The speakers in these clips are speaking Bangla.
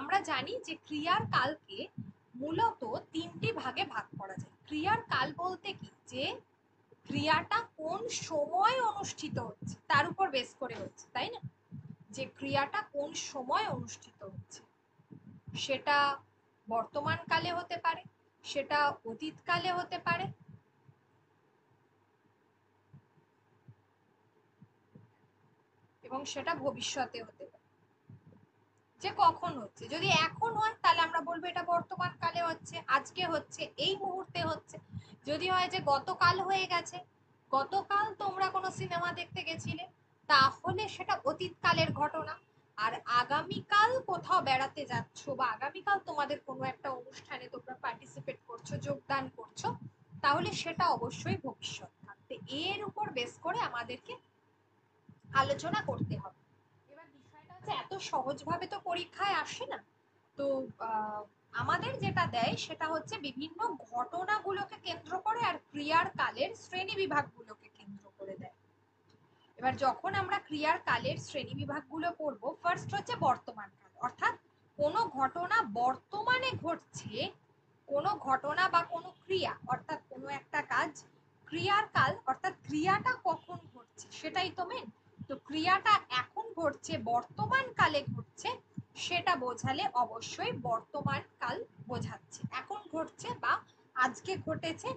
আমরা জানি যে ক্রিয়ার কালকে মূলত তিনটি ভাগে ভাগ করা যায়। ক্রিয়ার কাল বলতে কি, যে ক্রিয়াটা কোন সময় অনুষ্ঠিত হচ্ছে তার উপর বেস করে হচ্ছে, তাই না? যে ক্রিয়াটা কোন সময় অনুষ্ঠিত হচ্ছে, সেটা বর্তমান কালে হতে পারে, সেটা অতীতকালে হতে পারে, এবং সেটা ভবিষ্যতে হতে পারে। যে কখন হচ্ছে, যদি এখন হয় তাহলে আমরা বলবো এটা বর্তমান কালে হচ্ছে, আজকে হচ্ছে, এই মুহূর্তে হচ্ছে। যদি হয় যে গতকাল হয়ে গেছে, গতকাল তোমরা কোনো সিনেমা দেখতে গেছিলে, তাহলে সেটা অতীতকালের ঘটনা। আর আগামীকাল কোথাও বেড়াতে যাচ্ছ, বা আগামীকাল তোমাদের কোনো একটা অনুষ্ঠানে তোমরা পার্টিসিপেট করছো, যোগদান করছো, তাহলে সেটা অবশ্যই ভবিষ্যৎ কাল। এর উপর বেস করে আমাদেরকে আলোচনা করতে হবে। এবার বিষয়টা হচ্ছে এত সহজভাবে তো পরীক্ষায় আসে না। তো আমাদের যেটা দেয় সেটা হচ্ছে বিভিন্ন ঘটনাগুলোকে কেন্দ্র করে আর ক্রিয়ার কালের শ্রেণী বিভাগগুলোকে কেন্দ্র করে দেয়। এবার যখন আমরা ক্রিয়ার কালের শ্রেণী বিভাগগুলো পড়ব, ফার্স্ট হচ্ছে বর্তমান কাল, অর্থাৎ কোনো ঘটনা বর্তমানে ঘটছে, কোনো ঘটনা বা কোনো ক্রিয়া অর্থাৎ কোনো একটা কাজ, ক্রিয়ার কাল অর্থাৎ ক্রিয়াটা কখন ঘটছে সেটাই তো মেন। তো ক্রিয়াটা এখন ঘটছে, বর্তমান কালে ঘটছে, সেটা বোঝালে অবশ্যই বর্তমান কাল বোঝাচ্ছে। এখন ঘটছে বা আজকে ঘটেছে,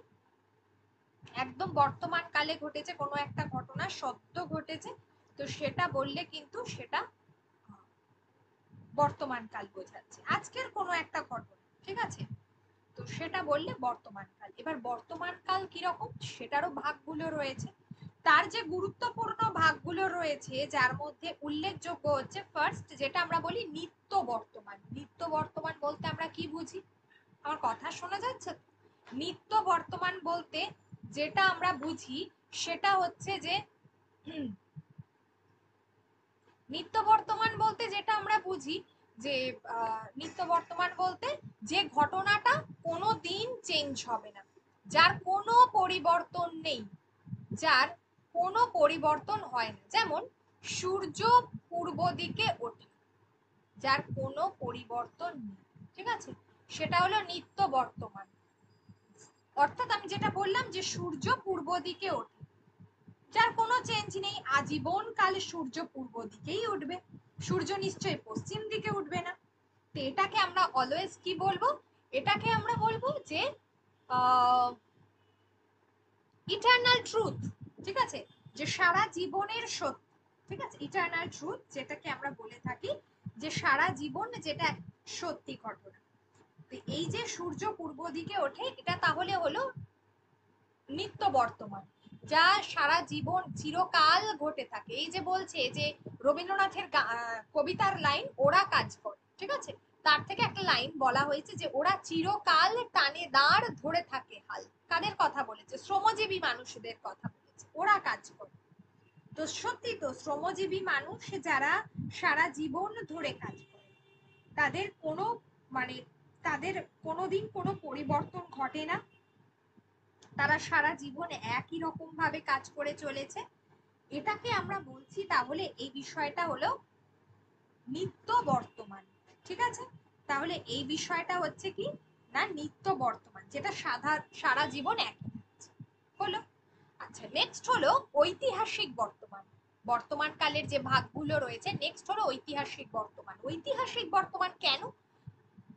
একদম বর্তমান কালে ঘটেছে কোনো একটা ঘটনা, সদ্য ঘটেছে, তো সেটা বললে কিন্তু সেটা বর্তমান কাল বোঝাচ্ছে। আজকের কোনো একটা ঘটনা, ঠিক আছে, তো সেটা বললে বর্তমান কাল। এবার বর্তমান কাল কিরকম সেটারও ভাগগুলো রয়েছে। তার যে গুরুত্বপূর্ণ ভাগগুলো রয়েছে, যার মধ্যে উল্লেখযোগ্য হচ্ছে ফার্স্ট যেটা আমরা বলি নিত্য বর্তমান। নিত্য বর্তমান বলতে আমরা কি বুঝি? আমার কথা শোনা যাচ্ছে? নিত্য বর্তমান বলতে যেটা আমরা বুঝি সেটা হচ্ছে যে নিত্য বর্তমান বলতে যেটা আমরা বুঝি যে নিত্য বর্তমান বলতে যে ঘটনাটা কোনো দিন চেঞ্জ হবে না, যার কোনো পরিবর্তন নেই, যার কোনো পরিবর্তন হয় না। যেমন সূর্য পূর্ব দিকে ওঠে, যার কোনো পরিবর্তন নেই, ঠিক আছে, সেটা হলো নিত্য বর্তমান। অর্থাৎ আমি যেটা বললাম যে সূর্য পূর্ব দিকে ওঠে, যার কোনো চেঞ্জ নেই, আজীবন কাল সূর্য পূর্ব দিকেই উঠবে, সূর্য নিশ্চয়ই পশ্চিম দিকে উঠবে না। তো এটাকে আমরা অলওয়েজ কি বলবো? এটাকে আমরা বলবো যে ইটারনাল ট্রুথ, ঠিক আছে, যে সারা জীবনের সত্য, ঠিক আছে, ইটারনাল ট্রুথ যেটাকে আমরা বলে থাকি যে সারা জীবন যেটা সত্যি ঘটনা। তো এই যে সূর্য পূর্ব দিকে ওঠে, এটা তাহলে হলো নিত্য বর্তমান, যা সারা জীবন চিরকাল ঘটে থাকে। এই যে বলছে যে রবীন্দ্রনাথের কবিতার লাইন ওরা কাজ করে, ঠিক আছে, তার থেকে একটা লাইন বলা হয়েছে যে ওরা চিরকাল টানে দাঁড় ধরে থাকে হাল। কাদের কথা বলেছে? শ্রমজীবী মানুষদের কথা বলেছে, ওরা কাজ করে। তো সত্যি তো, শ্রমজীবী মানুষ যারা সারা জীবন ধরে কাজ করে, তাদের কোনো মানে তাদের কোনোদিন কোনো পরিবর্তন ঘটে না, তারা সারা জীবন একই রকম ভাবে কাজ করে চলেছে, এটাকে আমরা বলছি। তাহলে এই বিষয়টা হলো নিত্য বর্তমান, ঠিক আছে। তাহলে এই বিষয়টা হচ্ছে কি না, নিত্য বর্তমান, যেটা সারা জীবন একই হলো। আচ্ছা, নেক্সট হলো ঐতিহাসিক বর্তমান। বর্তমান কালের যে ভাগগুলো রয়েছে, নেক্সট হলো ঐতিহাসিক বর্তমান। ঐতিহাসিক বর্তমান কেন?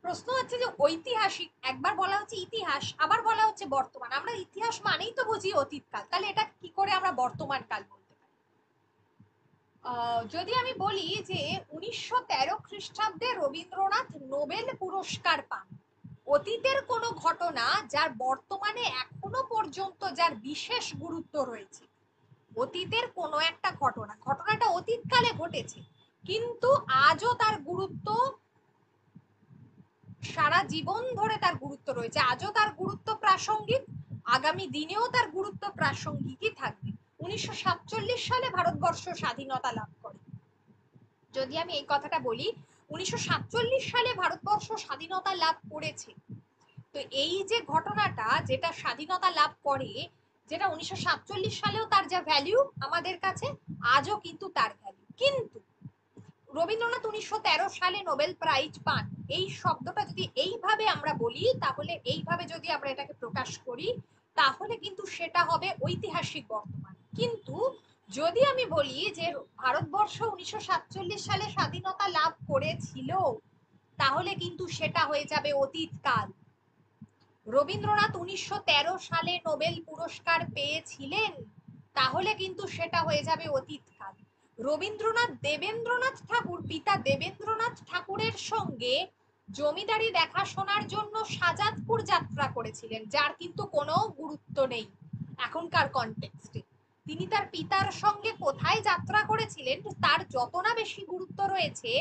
প্রশ্ন হচ্ছে যে ঐতিহাসিক, একবার বলা হচ্ছে ইতিহাস, আবার বলা হচ্ছে বর্তমান। আমরা ইতিহাস মানেই তো বুঝি অতীতকাল, তাহলে এটা কি করে আমরা বর্তমান কাল বলতে পারি? যদি আমি বলি যে 1913 খ্রিস্টাব্দে রবীন্দ্রনাথ নোবেল পুরস্কার পান, অতীতের কোনো ঘটনা যার বর্তমানে এখনো পর্যন্ত যার বিশেষ গুরুত্ব রয়েছে, অতীতের কোনো একটা ঘটনা, ঘটনাটা অতীতকালে ঘটেছে কিন্তু আজও তার গুরুত্ব, সারা জীবন ধরে তার গুরুত্ব রয়েছে, আজও তার গুরুত্ব প্রাসঙ্গিক, আগামী দিনেও তার গুরুত্ব প্রাসঙ্গিকই থাকবে। 1947 সালে ভারতবর্ষ স্বাধীনতা লাভ করে। যদি আমি এই কথাটা বলি, 1947 সালে ভারতবর্ষ স্বাধীনতা লাভ করেছে, তো এই যে ঘটনাটা যেটা স্বাধীনতা লাভ করে, যেটা 1947 সালেও তার যা ভ্যালু আমাদের কাছে, আজও কিন্তু তার ভ্যালু। কিন্তু রবীন্দ্রনাথ 1913 সালে নোবেল প্রাইজ পান, এই শব্দটা যদি এইভাবে আমরা বলি, তাহলে এইভাবে যদি আমরা এটাকে প্রকাশ করি, তাহলে কিন্তু সেটা হবে ঐতিহাসিক বর্তমান। কিন্তু যদি আমি বলি যে ভারতবর্ষ 1947 সালে স্বাধীনতা লাভ করেছিল, তাহলে কিন্তু সেটা হয়ে যাবে অতীতকাল। রবীন্দ্রনাথ 1913 সালে নোবেল পুরস্কার পেয়েছিলেন, তাহলে কিন্তু সেটা হয়ে যাবে অতীতকাল। দেবেন্দ্রনাথ ঠাকুর, পিতা দেবেন্দ্রনাথ ঠাকুরের সঙ্গে জমিদারি দেখাশোনার জন্য শাজাদপুর যাত্রা করেছিলেন, যার কিন্তু কোনো গুরুত্ব নেই এখনকার কনটেক্সটে। তিনি তার পিতার সঙ্গে কোথায় যাত্রা করেছিলেন তার যত না বেশি গুরুত্ব রয়েছে,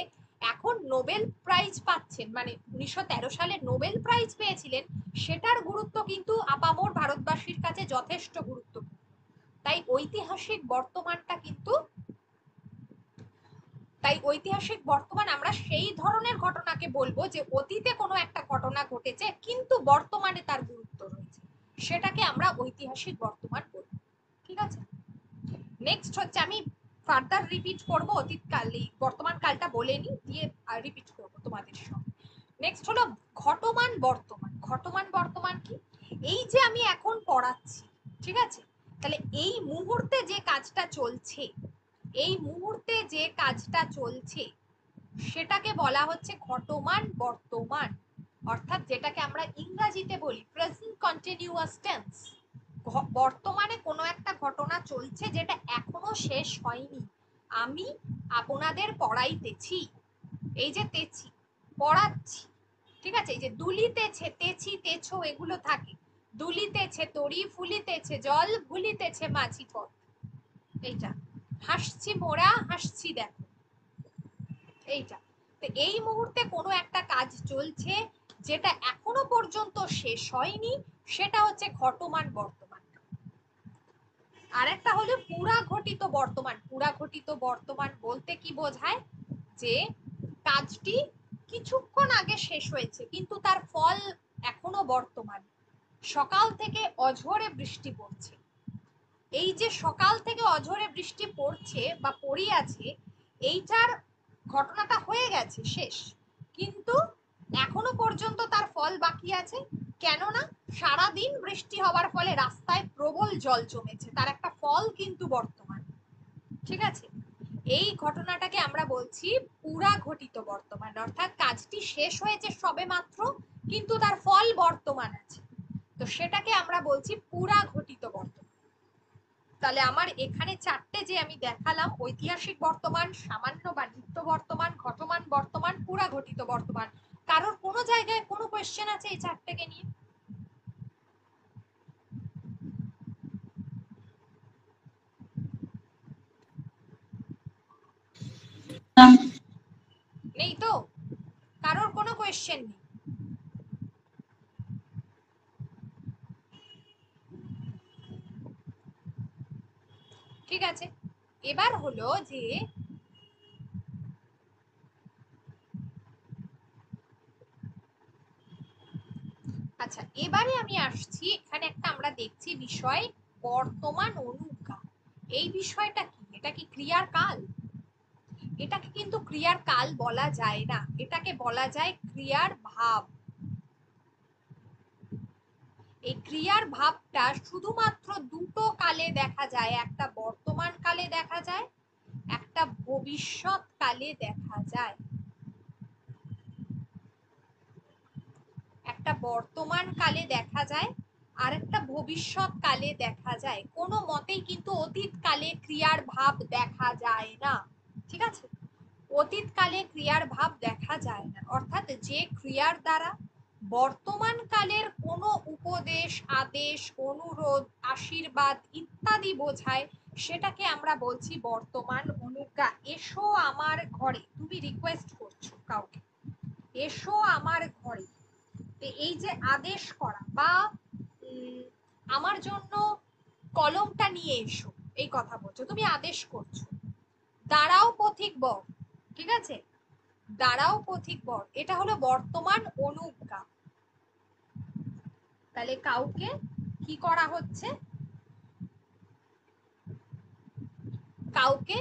এখন নোবেল প্রাইজ পাচ্ছেন, মানে 1913 সালে নোবেল প্রাইজ পেয়েছিলেন, সেটার গুরুত্ব কিন্তু আপামর ভারতবাসীর কাছে যথেষ্ট গুরুত্বপূর্ণ। তাই ঐতিহাসিক বর্তমান আমরা সেই ধরনের ঘটনাকে বলবো যে অতীতে কোনো একটা ঘটনা ঘটেছে কিন্তু বর্তমানে তার গুরুত্ব রয়েছে, সেটাকে আমরা ঐতিহাসিক বর্তমান বলবো। ঠিক আছে, নেক্সট হচ্ছে, আমি ফার্দার রিপিট করব অতীতকাল, বর্তমান কালটা বলে নি, দিয়ে রিপিট করব তোমাদের সঙ্গে। নেক্সট হলো ঘটমান বর্তমান। ঘটমান বর্তমান কি? এই যে আমি এখন পড়াচ্ছি, ঠিক আছে, তাহলে এই মুহূর্তে যে কাজটা চলছে, সেটাকে বলা হচ্ছে ঘটমান বর্তমান, অর্থাৎ যেটাকে আমরা ইংরেজিতে বলি প্রেজেন্ট কন্টিনিউয়াস টেন্স। বর্তমানে কোনো একটা ঘটনা চলছে যেটা এখনো শেষ হয়নি। আমি আপনাদের পড়াইতেছি, এই যে তেছি, পড়াচ্ছি, ঠিক আছে, এই যে দুলিতেছে, তেছি, তেছো, এগুলো থাকে। দুলিতেছে তরি, ফুলিতেছে জল, ভুলিতেছে মাঝি পথ। এইটা হাসছি মোরা, হাসছি দেখো, এইটা। তো এই মুহূর্তে কোনো একটা কাজ চলছে যেটা এখনো পর্যন্ত শেষ হয়নি, সেটা হচ্ছে ঘটমান বর্তমান। আর একটা হলো পুরা ঘটিত বর্তমান। পুরা ঘটিত বর্তমান বলতে কি বোঝায়? যে কাজটি কিছুক্ষণ আগে শেষ হয়েছে কিন্তু তার ফল এখনো বর্তমান। সকাল থেকে অঝোরে বৃষ্টি পড়ছে, এই যে সকাল থেকে অঝোরে বৃষ্টি পড়ছে বা পড়িয়াছে, এইটার ঘটনাটা হয়ে গেছে, শেষ, কিন্তু এখনো পর্যন্ত তার ফল বাকি আছে। কেননা সারাদিন বৃষ্টি হওয়ার ফলে রাস্তায় প্রবল জল জমেছে, তার একটা ফল কিন্তু বর্তমান। ঠিক আছে, এই ঘটনাটাকে আমরা বলছি পুরা ঘটিত বর্তমান, অর্থাৎ কাজটি শেষ হয়েছে সবে মাত্র কিন্তু তার ফল বর্তমান আছে, তো সেটাকে আমরা বলছি পুরা ঘটিত বর্তমান। তাহলে আমার এখানে চারটে যে আমি দেখালাম, ঐতিহাসিক বর্তমান, সামান্য বা নিত্য বর্তমান, ঘটমান বর্তমান, পুরা ঘটিত বর্তমান, কারোর কোনো জায়গায় কোনো কোয়েশ্চেন আছে এই চারটেকে নিয়ে? নেই তো? কারোর কোনো কোয়েশ্চেন নেই? ঠিক আছে, এবার হলো যে আচ্ছা, এবারে আমি আসছি, এখানে একটা আমরা দেখছি বিষয় বর্তমান অনুজ্ঞা। এই বিষয়টা কি? এটা কি ক্রিয়ার কাল? এটাকে কিন্তু ক্রিয়ার কাল বলা যায় না, এটাকে বলা যায় ক্রিয়ার ভাব। এই ক্রিয়ার ভাবটা শুধুমাত্র দুটো কালে দেখা যায়, একটা বর্তমান কালে দেখা যায়, একটা ভবিষ্যৎ কালে দেখা যায়। একটা বর্তমান কালে দেখা যায় আর একটা ভবিষ্যৎ কালে দেখা যায়, কোনো মতেই কিন্তু অতীত কালে ক্রিয়ার ভাব দেখা যায় না। ঠিক আছে, অতীতকালে ক্রিয়ার ভাব দেখা যায় না, অর্থাৎ যে ক্রিয়ার দ্বারা বর্তমান কালের কোনো উপদেশ, আদেশ, অনুরোধ, আশীর্বাদ ইত্যাদি বোঝায়, সেটাকে আমরা বলছি বর্তমান অনুজ্ঞা। এসো আমার ঘরে, তুমি রিকোয়েস্ট করছো কাউকে, এসো আমার ঘরে, এই যে আদেশ করা, বা আমার জন্য কলমটা নিয়ে এসো, এই কথা বলছো, তুমি আদেশ করছো। দাঁড়াও পথিক বর, ঠিক আছে, দাঁড়াও পথিক বর, এটা হলো বর্তমান অনুজ্ঞা। তাহলে কাউকে কি করা হচ্ছে? কাউকে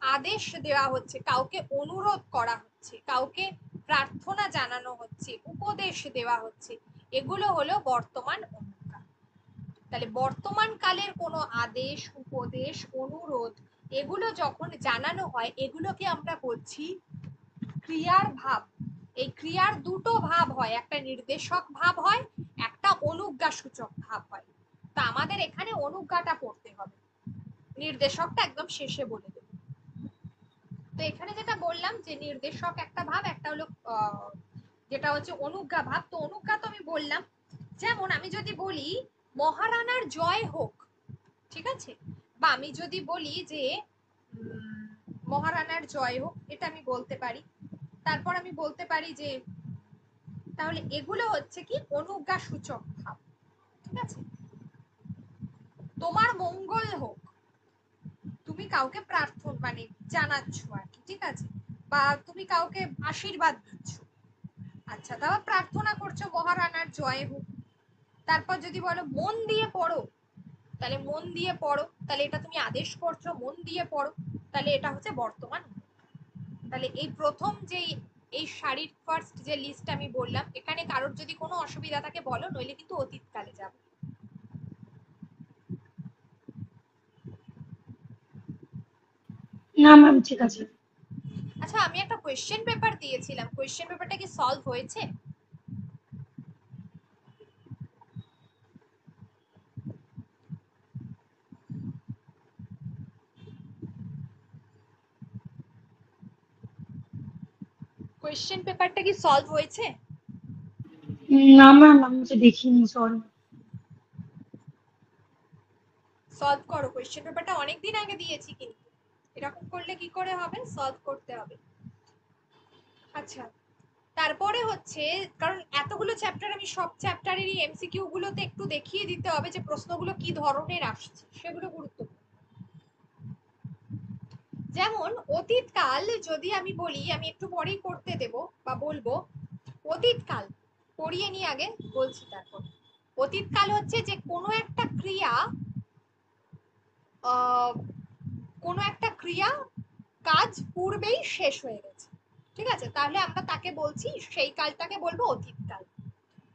আদেশ দেওয়া হচ্ছে, কাউকে অনুরোধ করা হচ্ছে, কাউকে প্রার্থনা জানানো হচ্ছে, উপদেশ দেওয়া হচ্ছে, এগুলো হলো বর্তমান অনুজ্ঞা। তাহলে বর্তমান কালের কোনো আদেশ, উপদেশ, অনুরোধ এগুলো যখন জানানো হয় এগুলোকে আমরা বলছি ক্রিয়ার ভাব। এই ক্রিয়ার দুটো ভাব হয়, একটা নির্দেশক ভাব হয়, একটা অনুজ্ঞা সূচক ভাব হয়। তা আমাদের এখানে অনুজ্ঞাটা পড়তে হবে, নির্দেশকটা একদম শেষে বলে দেব। তো এখানে যেটা বললাম যে নির্দেশক একটা ভাব, একটা হলো যেটা হচ্ছে অনুজ্ঞা ভাব। তো অনুজ্ঞা তো আমি বললাম, যেমন আমি যদি বলি মহারানার জয় হোক, ঠিক আছে, বা আমি যদি বলি যে মহারানার জয় হোক, এটা আমি বলতে পারি। তারপর আমি বলতে পারি যে, তাহলে এগুলো হচ্ছে কি অনুজ্ঞা সূচক ভাব, ঠিক আছে। তোমার মঙ্গল হোক, তুমি কাউকে প্রার্থনা মানে জানাচ্ছ আর কি, ঠিক আছে, বা তুমি কাউকে আশীর্বাদ দিচ্ছ, আচ্ছা, তারপর প্রার্থনা করছো মহারানার জয় হোক। তারপর যদি বলো মন দিয়ে পড়ো, তাহলে মন দিয়ে পড়ো, তাহলে এটা তুমি আদেশ করছো মন দিয়ে পড়ো, তাহলে এটা হচ্ছে বর্তমান। তাহলে এই প্রথম যে এই শাড়ির ফার্স্ট যে লিস্ট আমি বললাম, এখানে কারোর যদি কোনো অসুবিধা থাকে বলো, নইলে কিন্তু অতীতকালে যাব। না ম্যাম ঠিক আছে। আচ্ছা, আমি একটা কোয়েশ্চেন পেপার দিয়েছিলাম, কোয়েশ্চেন পেপারটা কি সলভ হয়েছে? কোয়েশ্চেন পেপারটা কি সলভ হয়েছে? না ম্যাম আমি তো দেখিনি, সরি। সলভ করো, কোয়েশ্চেন পেপারটা অনেকদিন আগে দিয়েছি, কিন্তু এরকম করলে কি করে হবে, সলভ করতে হবে। আচ্ছা, তারপরে হচ্ছে, কারণ এতগুলো চ্যাপ্টার, আমি সব চ্যাপ্টারেরই এমসিকিউ গুলোতে একটু দেখিয়ে দিতে হবে যে প্রশ্নগুলো কি ধরনের আসছে, সেগুলো গুরুত্বপূর্ণ। যেমন অতীতকাল যদি আমি বলি, আমি একটু পরেই করতে দেব বা বলবো, অতীতকাল পড়িয়ে নি আগে, বলছি তারপর। অতীতকাল হচ্ছে যে কোনো একটা ক্রিয়া, কোনো একটা ক্রিয়া কাজ পূর্বেই শেষ হয়ে গেছে, ঠিক আছে, তাহলে আমরা তাকে বলছি, সেই কালটাকে বলবো অতীতকাল,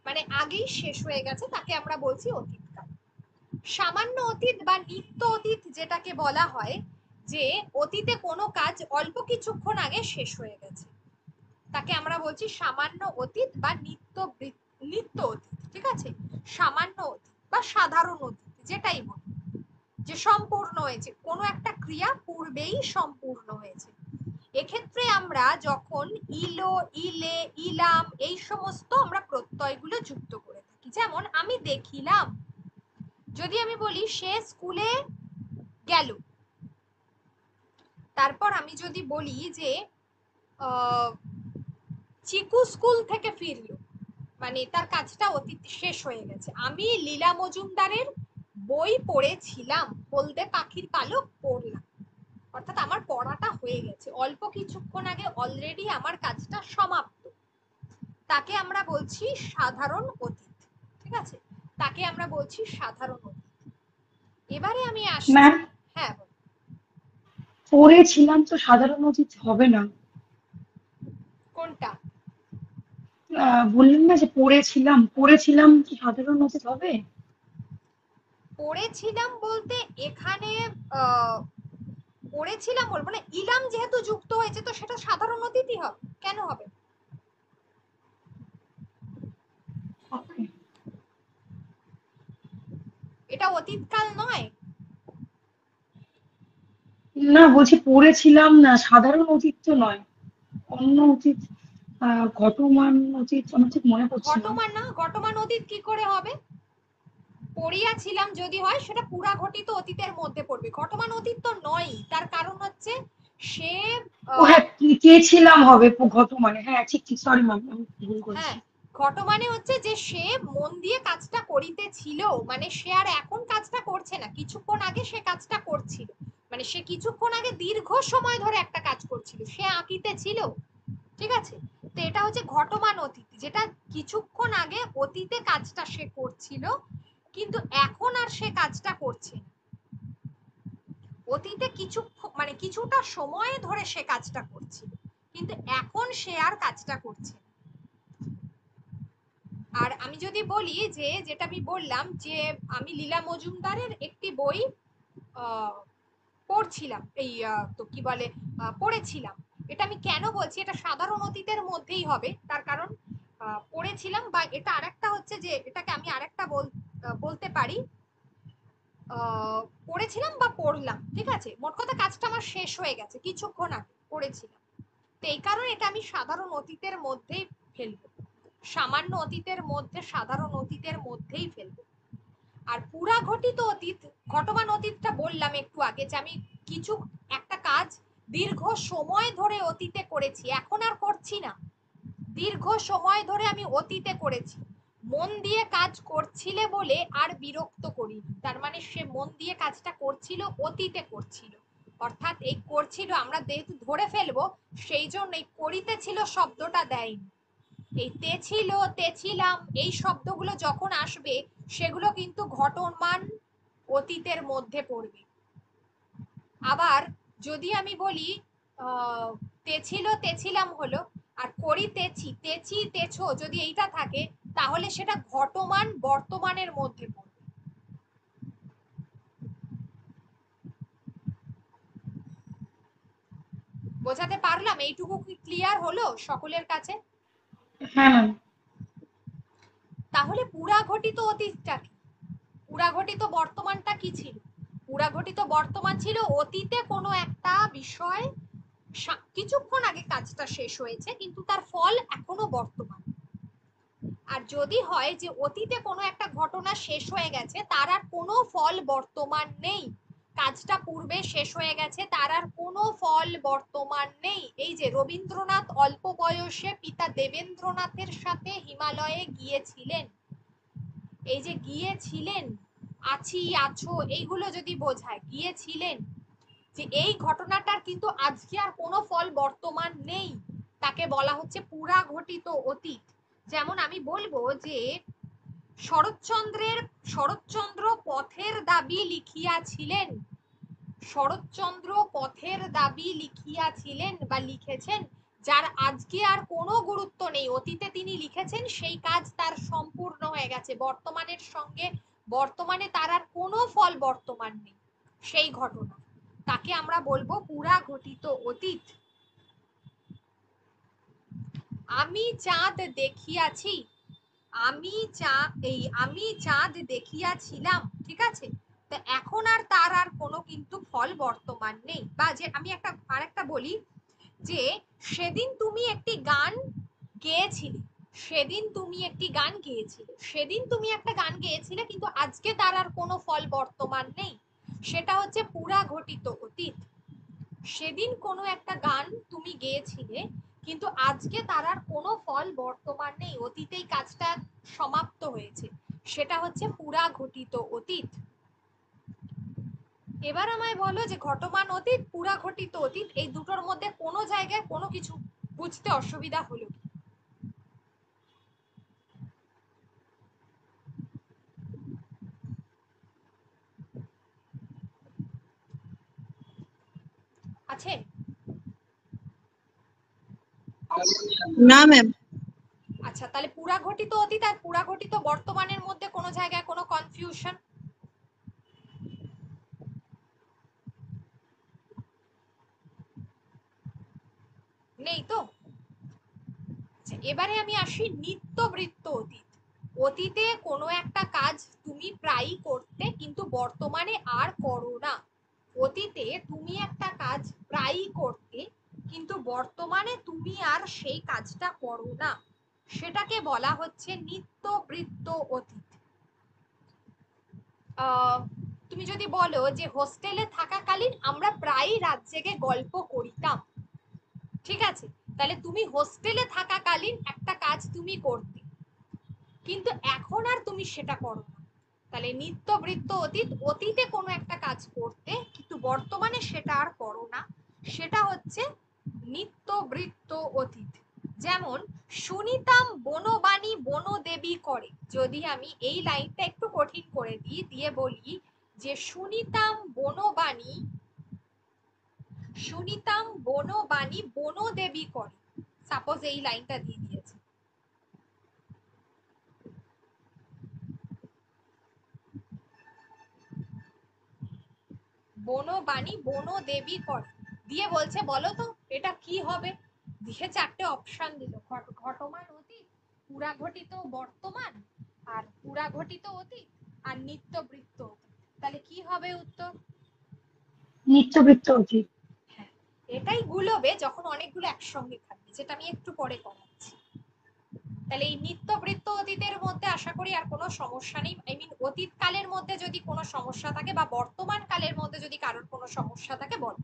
মানে আগেই শেষ হয়ে গেছে, তাকে আমরা বলছি অতীতকাল। সামান্য অতীত বা নিত্য অতীত যেটাকে বলা হয়, যে অতীতে কোনো কাজ অল্প কিছুক্ষণ আগে শেষ হয়ে গেছে, তাকে আমরা বলছি সামান্য অতীত বা নিত্য অতীত, ঠিক আছে। সামান্য অতীত বা সাধারণ অতীত যেটাই বলি, যে সম্পূর্ণ হয়েছে, কোনো একটা ক্রিয়া পূর্বেই সম্পূর্ণ হয়েছে। এক্ষেত্রে আমরা যখন ইলো, ইলে, ইলাম এই সমস্ত আমরা প্রত্যয়গুলো যুক্ত করে থাকি। যেমন আমি দেখিলাম, যদি আমি বলি সে স্কুলে গেল, তারপর আমি যদি বলি যে চিকু স্কুল থেকে ফিরলো, মানে তার কাজটা অতীত শেষ হয়ে গেছে। আমি লীলা মজুমদারের বই পড়েছিলাম, হলদে পাখির পালক পড়লাম, অর্থাৎ আমার পড়াটা হয়ে গেছে, অল্প কিছুক্ষণ আগে অলরেডি আমার কাজটা সমাপ্ত, তাকে আমরা বলছি সাধারণ অতীত, ঠিক আছে, তাকে আমরা বলছি সাধারণ অতীত। এবারে আমি আসছি, ম্যাম হ্যাঁ পড়েছিলাম তো সাধারণ উচিত হবে না। কোনটা? বললেন না যে পড়েছিলাম, পড়েছিলাম কি সাধারণ উচিত হবে? পড়েছিলাম বলতে এখানে আহ পড়েছিলাম বলবো না, ইলাম যেহেতু যুক্ত হয়েছে তো সেটা সাধারণ অতীতই হবে, কেন হবে? ওকে। এটা অতীতকাল নয়। না বলছি পড়েছিলাম না, সাধারণ অতীত তো নয়, অন্য অতীত। ঘটমান অতীত আমার ঠিক মনে পড়ছে না। ঘটমান না, ঘটমান অতীত কি করে হবে? পড়িয়াছিলাম যদি হয় সেটা পুরা ঘটিত অতীতের মধ্যে পড়বে, ঘটমান অতীত তো নয়, তার কারণ হচ্ছে সে ও হ্যাঁ, কে ছিলাম হবে ঘটমানে, হ্যাঁ ঠিক ঠিক, সরি ম্যাম আমি ভুল করেছি। হ্যাঁ, ঘটমানে হচ্ছে যে সে মন দিয়ে কাজটা করিতেছিল, মানে সে আর এখন কাজটা করছে না, কিছুক্ষণ আগে সে কাজটা করছিল, মানে সে কিছুক্ষণ আগে দীর্ঘ সময় ধরে একটা কাজ করছিল, সে আঁকিতে ছিল, ঠিক আছে। তো এটা হচ্ছে ঘটমান অতীত, যেটা কিছুক্ষণ আগে অতীতে কাজটা সে করছিল, কিন্তু এখন আর সে কাজটা করছে না। অতীতে কিছু মানে কিছুটা সময় ধরে সে কাজটা করছিল, কিন্তু এখন সে আর কাজটা করছে না। আর আমি যদি বলি যে যেটা আমি বললাম যে আমি লীলা মজুমদারের একটি বই পড়ছিলাম, এই তো কি বলে পড়েছিলাম, এটা আমি কেন বলছি, এটা সাধারণ অতীতের মধ্যেই হবে, তার কারণ পড়েছিলাম, বা এটা আরেকটা হচ্ছে যে এটাকে আমি আরেকটা বলতে পারি, পড়েছিলাম বা পড়লাম, ঠিক আছে, মোট কথা কাজটা আমার শেষ হয়ে গেছে, কিছুক্ষণ আগে পড়েছিলাম। তো এই কারণে এটা আমি সাধারণ অতীতের মধ্যেই ফেলবো, সামান্য অতীতের মধ্যে, সাধারণ অতীতের মধ্যেই ফেলবো। আর পুরা ঘটিত অতীত, ঘটমান অতীতটা বললাম একটু আগে যে আমি কিছু একটা কাজ দীর্ঘ সময় ধরে অতীতে করেছি, এখন আর করছি না, দীর্ঘ সময় ধরে আমি অতীতে করেছি, মন দিয়ে কাজ করছিলে বলে আর বিরক্ত করিনি, তার মানে সে মন দিয়ে কাজটা করছিল, অতীতে করছিল, অর্থাৎ এই করছিল আমরা যেহেতু ধরে ফেলবো, সেই জন্য এই করিতেছিল শব্দটা দেয়নি। এই তেছিল, তেছিলাম, এই শব্দগুলো যখন আসবে সেগুলো কিন্তু ঘটমান অতীতের মধ্যে পড়বে। আবার যদি আমি বলি তেছিল, তেছিলাম হলো, আর করিতেছি, তেছি, তেছো যদি এইটা থাকে, তাহলে সেটা ঘটমান বর্তমানের মধ্যে পড়বে। বোঝাতে পারলাম? এইটুকু কি ক্লিয়ার হলো সকলের কাছে? হ্যাঁ ম্যাম। তাহলে পুরা ঘটিত অতীতটা কি, পুরা ঘটিত বর্তমানটা কি ছিল? পুরা ঘটিত বর্তমান ছিল অতীতে কোনো একটা বিষয় কিছুক্ষণ আগে কাজটা শেষ হয়েছে, কিন্তু তার ফল এখনো বর্তমান। আর যদি হয় যে অতীতে কোনো একটা ঘটনা শেষ হয়ে গেছে, তার আর কোনো ফল বর্তমান নেই, কাজটা পূর্বে শেষ হয়ে গেছে, তার আর কোনো ফল বর্তমান নেই। এই যে রবীন্দ্রনাথ অল্প বয়সে পিতা দেবেন্দ্রনাথের সাথে হিমালয়ে গিয়েছিলেন, এই যে গিয়েছিলেন, আছি, আছো, এইগুলো যদি বোঝায়, গিয়েছিলেন, যে এই ঘটনাটার কিন্তু আজকে আর কোনো ফল বর্তমান নেই, তাকে বলা হচ্ছে পুরা ঘটিত অতীত। যেমন আমি বলবো যে শরৎচন্দ্র পথের দাবি লিখিয়াছিলেন, শরৎচন্দ্র পথের দাবি লিখিয়াছিলেন বা লিখেছেন, যার আজকে আর কোনো গুরুত্ব নেই, অতীতে তিনি লিখেছেন, সেই কাজ তার সম্পূর্ণ হয়ে গেছে, বর্তমানের সঙ্গে, বর্তমানে তার আর কোনো ফল বর্তমান নেই সেই ঘটনা, তাকে আমরা বলবো পুরা ঘটিত অতীত। আমি চাঁদ দেখিয়াছি, আমি চাঁদ দেখিয়াছিলাম, ঠিক আছে, তো এখন আর তার আর কোনো কিন্তু ফল বর্তমান নেই। বা যে আমি আরেকটা বলি যে সেদিন তুমি একটি গান গেয়েছিলে, সেদিন তুমি একটি গান গেয়েছিলে, সেদিন তুমি একটা গান গেয়েছিলে, কিন্তু আজকে তার আর কোনো ফল বর্তমান নেই, সেটা হচ্ছে পুরা ঘটিত অতীত। সেদিন কোনো একটা গান তুমি গেয়েছিলে, কিন্তু আজকে তার আর কোনো ফল বর্তমান নেই, অতীতেই কাজটা সমাপ্ত হয়েছে, সেটা হচ্ছে পুরা ঘটিত অতীত। এবার আমায় বলো যে ঘটমান অতীত, পুরা ঘটিত অতীত, এই দুটোর মধ্যে কোনো জায়গায় কোনো কিছু বুঝতে অসুবিধা হলো কি? আছে? না ম্যাম। আচ্ছা, তাহলে পুরা ঘটিত অতীত আর পুরা ঘটিত বর্তমানের মধ্যে কোনো জায়গায় কোনো কনফিউশন নেই তো? এবারে আমি আসি নিত্যবৃত্ত অতীত। অতীতে কোনো একটা কাজ তুমি প্রায়ই করতে, কিন্তু বর্তমানে আর করো না। অতীতে তুমি একটা কাজ প্রায়ই করতে, কিন্তু বর্তমানে তুমি আর সেই কাজটা করো না, সেটাকে বলা হচ্ছে নিত্যবৃত্ত অতীত। তুমি যদি বলো যে হোস্টেলে থাকাকালীন আমরা প্রায়ই রাত জেগে গল্প করিতাম, ঠিক আছে, তাহলে তুমি হোস্টেলে থাকাকালীন একটা কাজ তুমি করতে, কিন্তু এখন আর তুমি সেটা করো না, তাহলে নিত্যবৃত্ত অতীত, অতীতে কোনো একটা কাজ করতে কিন্তু বর্তমানে সেটা আর করো না, সেটা হচ্ছে নিত্যবৃত্ত অতীত। যেমন শুনিতাম বনবাণী বনদেবী করে, যদি আমি এই লাইনটা একটু কঠিন করে দিই, দিয়ে বলি যে শুনিতাম বনবাণী শুনিতাম বনবাণী বনদেবী করে, সাপোজ এই লাইনটা দিয়ে দিয়েছে। বনবাণী বনদেবী করে দিয়ে বলছে বলো তো এটা কি হবে, দিয়ে চারটে অপশন দিল, ঘটমান অতীত, পুরাঘটিত বর্তমান, আর পুরাঘটিত অতীত, আর নিত্যবৃত্ত অতীত। তাহলে কি হবে উত্তর? নিত্যবৃত্ত অতীত। হ্যাঁ, এটাই গুলোবে যখন অনেকগুলো একসঙ্গে থাকবে, যেটা আমি একটু পরে করাচ্ছি। তাহলে এই নিত্যবৃত্ত অতীতের মধ্যে আশা করি আর কোনো সমস্যা নেই। আই মিন অতীত কালের মধ্যে যদি কোনো সমস্যা থাকে বা বর্তমান কালের মধ্যে যদি কারোর কোনো সমস্যা থাকে বল।